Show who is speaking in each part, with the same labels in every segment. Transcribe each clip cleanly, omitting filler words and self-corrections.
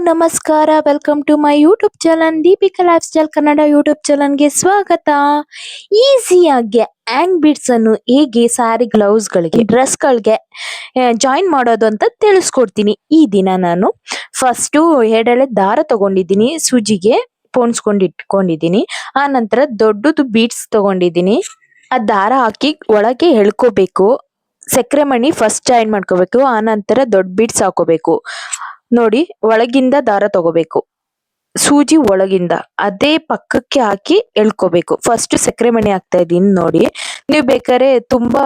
Speaker 1: ನಮಸ್ಕಾರ. Welcome to my YouTube channel Deepika lifestyle Kannada YouTube ಚಾನಲ್ಗೆ ಸ್ವಾಗತ. ಈಸಿಯಾಗಿ ಹ್ಯಾಂಗ್ ಬೀಡ್ಸ್ ಅನ್ನು ಹೇಗೆ ಸ್ಯಾರಿ ಗ್ಲೌಸ್ಗಳಿಗೆ ಡ್ರೆಸ್ಗಳಿಗೆ ಜಾಯಿನ್ ಮಾಡೋದು ಅಂತ ತಿಳಿಸ್ಕೊಡ್ತೀನಿ. ಈ ದಿನ ನಾನು ಫಸ್ಟು ಎಡಳೆ ದಾರ ತಗೊಂಡಿದ್ದೀನಿ, ಸೂಜಿಗೆ ಪೋಣಿಸ್ಕೊಂಡು ಇಟ್ಕೊಂಡಿದ್ದೀನಿ. ಆ ನಂತರ ದೊಡ್ಡದು ಬೀಡ್ಸ್ ತಗೊಂಡಿದ್ದೀನಿ. ಆ ದಾರ ಹಾಕಿ ಒಳಗೆ ಎಳ್ಕೋಬೇಕು. ಸಕ್ಕರೆ ಮಣಿ ಫಸ್ಟ್ ಜಾಯಿನ್ ಮಾಡ್ಕೋಬೇಕು, ಆ ನಂತರ ದೊಡ್ಡ ಬೀಡ್ಸ್ ಹಾಕೋಬೇಕು. ನೋಡಿ, ಒಳಗಿಂದ ದಾರ ತಗೋಬೇಕು, ಸೂಜಿ ಒಳಗಿಂದ ಅದೇ ಪಕ್ಕಕ್ಕೆ ಹಾಕಿ ಎಳ್ಕೋಬೇಕು. ಫಸ್ಟ್ ಸಕ್ಕರೆ ಮಣಿ ಹಾಕ್ತಾ ಇದೀನಿ ನೋಡಿ. ನೀವು ಬೇಕಾದ್ರೆ ತುಂಬಾ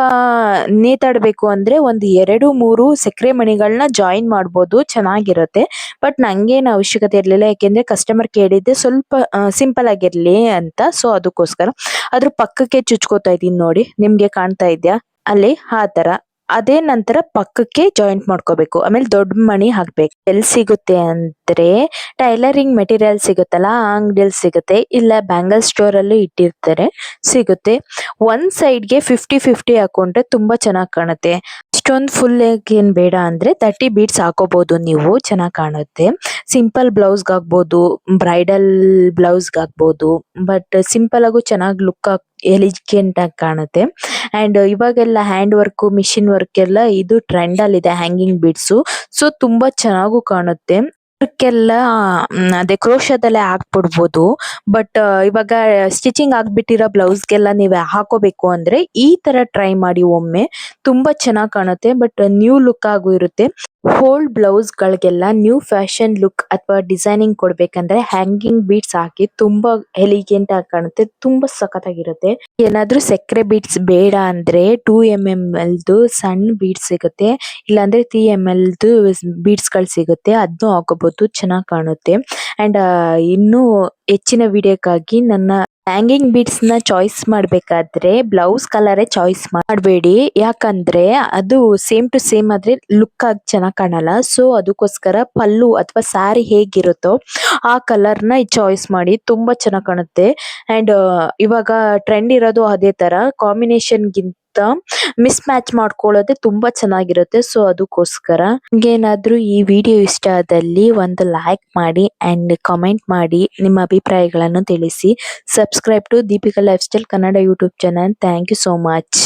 Speaker 1: ನೇತಾಡ್ಬೇಕು ಅಂದ್ರೆ ಒಂದು 2-3 ಸಕ್ಕರೆ ಮಣಿಗಳನ್ನ ಜಾಯಿನ್ ಮಾಡ್ಬೋದು, ಚೆನ್ನಾಗಿರುತ್ತೆ. ಬಟ್ ನಂಗೇನು ಅವಶ್ಯಕತೆ ಇರ್ಲಿಲ್ಲ, ಯಾಕೆಂದ್ರೆ ಕಸ್ಟಮರ್ ಕೇಳಿದ್ದೆ ಸ್ವಲ್ಪ ಸಿಂಪಲ್ ಆಗಿರ್ಲಿ ಅಂತ. ಸೊ ಅದಕ್ಕೋಸ್ಕರ ಅದ್ರ ಪಕ್ಕಕ್ಕೆ ಚುಚ್ಕೋತಾ ಇದೀನಿ ನೋಡಿ, ನಿಮ್ಗೆ ಕಾಣ್ತಾ ಇದ್ಯಾ ಅಲ್ಲಿ ಆ ತರ. ಅದೇ ನಂತರ ಪಕ್ಕಕ್ಕೆ ಜಾಯಿಂಟ್ ಮಾಡ್ಕೋಬೇಕು. ಆಮೇಲೆ ದೊಡ್ಡ ಮಣಿ ಹಾಕ್ಬೇಕು. ಎಲ್ಲಿ ಸಿಗುತ್ತೆ ಅಂದ್ರೆ ಟೈಲರಿಂಗ್ ಮೆಟೀರಿಯಲ್ ಸಿಗುತ್ತಲ್ಲ, ಆ ಅಂಗಡಿಯಲ್ಲಿ ಸಿಗುತ್ತೆ, ಇಲ್ಲ ಬ್ಯಾಂಗಲ್ ಸ್ಟೋರ್ ಅಲ್ಲೂ ಇಟ್ಟಿರ್ತಾರೆ, ಸಿಗುತ್ತೆ. ಒಂದ್ ಸೈಡ್ಗೆ 50-50 ಹಾಕೊಂಡ್ರೆ ತುಂಬಾ ಚೆನ್ನಾಗಿ ಕಾಣುತ್ತೆ. ಇಷ್ಟೊಂದು ಫುಲ್ ಏನ್ ಬೇಡ ಅಂದ್ರೆ 30 ಬೀಡ್ಸ್ ಹಾಕೋಬಹುದು ನೀವು, ಚೆನ್ನಾಗಿ ಕಾಣುತ್ತೆ. ಸಿಂಪಲ್ ಬ್ಲೌಸ್ಗೆ ಹಾಕ್ಬೋದು, ಬ್ರೈಡಲ್ ಬ್ಲೌಸ್ಗೆ ಹಾಕ್ಬೋದು. ಬಟ್ ಸಿಂಪಲ್ ಆಗು ಚೆನ್ನಾಗಿ ಲುಕ್ ಎಲಿಗೆಂಟ್ ಆಗಿ ಕಾಣುತ್ತೆ. ಅಂಡ್ ಇವಾಗೆಲ್ಲ ಹ್ಯಾಂಡ್ ವರ್ಕ್, ಮಿಷಿನ್ ವರ್ಕ್ ಎಲ್ಲ ಇದು ಟ್ರೆಂಡ್ ಅಲ್ಲಿ ಇದೆ, ಹ್ಯಾಂಗಿಂಗ್ ಬೀಡ್ಸ್. ಸೊ ತುಂಬಾ ಚೆನ್ನಾಗೂ ಕಾಣುತ್ತೆ. ವರ್ಕೆಲ್ಲ ಅದೇ ಕ್ರೋಶದಲ್ಲೇ ಹಾಕ್ಬಿಡ್ಬೋದು. ಬಟ್ ಇವಾಗ ಸ್ಟಿಚಿಂಗ್ ಆಗ್ಬಿಟ್ಟಿರೋ ಬ್ಲೌಸ್ಗೆಲ್ಲ ನೀವು ಹಾಕೋಬೇಕು ಅಂದ್ರೆ ಈ ತರ ಟ್ರೈ ಮಾಡಿ ಒಮ್ಮೆ, ತುಂಬಾ ಚೆನ್ನಾಗಿ ಕಾಣುತ್ತೆ. ಬಟ್ ನ್ಯೂ ಲುಕ್ ಆಗು ಇರುತ್ತೆ. ಓಲ್ಡ್ ಬ್ಲೌಸ್ ಗಳಿಗೆಲ್ಲ ನ್ಯೂ ಫ್ಯಾಷನ್ ಲುಕ್ ಅಥವಾ ಡಿಸೈನಿಂಗ್ ಕೊಡ್ಬೇಕಂದ್ರೆ ಹ್ಯಾಂಗಿಂಗ್ ಬೀಡ್ಸ್ ಹಾಕಿ ತುಂಬಾ ಎಲಿಗೆಂಟ್ ಆಗಿ ಕಾಣುತ್ತೆ, ತುಂಬಾ ಸಖತ್ತಾಗಿರುತ್ತೆ. ಏನಾದ್ರೂ ಸಕ್ಕರೆ ಬೀಡ್ಸ್ ಬೇಡ ಅಂದ್ರೆ 2 ml ಸಣ್ಣ ಬೀಡ್ಸ್ ಸಿಗುತ್ತೆ, ಇಲ್ಲಾಂದ್ರೆ 3 ml ಬೀಡ್ಸ್ ಗಳು ಸಿಗುತ್ತೆ, ಅದನ್ನು ಹಾಕೋಬಹುದು, ಚೆನ್ನಾಗಿ ಕಾಣುತ್ತೆ. ಅಂಡ್ ಇನ್ನೂ ಹೆಚ್ಚಿನ ವಿಡಿಯೋಕ್ಕಾಗಿ ನನ್ನ ಹ್ಯಾಂಗಿಂಗ್ ಬೀಡ್ಸ್ ನ ಚಾಯ್ಸ್ ಮಾಡ್ಬೇಕಾದ್ರೆ ಬ್ಲೌಸ್ ಕಲರೇ ಚಾಯ್ಸ್ ಮಾಡಬೇಡಿ, ಯಾಕಂದ್ರೆ ಅದು ಸೇಮ್ ಟು ಸೇಮ್ ಆದ್ರೆ ಲುಕ್ ಆಗಿ ಚೆನ್ನಾಗಿ ಕಾಣಲ್ಲ. ಸೊ ಅದಕ್ಕೋಸ್ಕರ ಪಲ್ಲು ಅಥವಾ ಸ್ಯಾರಿ ಹೇಗಿರುತ್ತೋ ಆ ಕಲರ್ ನ ಚಾಯ್ಸ್ ಮಾಡಿ, ತುಂಬಾ ಚೆನ್ನಾಗಿ ಕಾಣುತ್ತೆ. ಅಂಡ್ ಇವಾಗ ಟ್ರೆಂಡ್ ಇರೋದು ಅದೇ ತರ, ಕಾಂಬಿನೇಷನ್ ಗಿಂತ ಮಿಸ್ ಮ್ಯಾಚ್ ಮಾಡ್ಕೊಳ್ಳೋದೇ ತುಂಬಾ ಚೆನ್ನಾಗಿರುತ್ತೆ. ಸೊ ಅದಕ್ಕೋಸ್ಕರ ನಿಮ್ಗೇನಾದ್ರೂ ಈ ವಿಡಿಯೋ ಇಷ್ಟ ಆದಲ್ಲಿ ಒಂದು ಲೈಕ್ ಮಾಡಿ ಅಂಡ್ ಕಮೆಂಟ್ ಮಾಡಿ, ನಿಮ್ಮ ಅಭಿಪ್ರಾಯಗಳನ್ನು ತಿಳಿಸಿ. Subscribe to Deepika lifestyle Kannada YouTube channel. Thank you so much.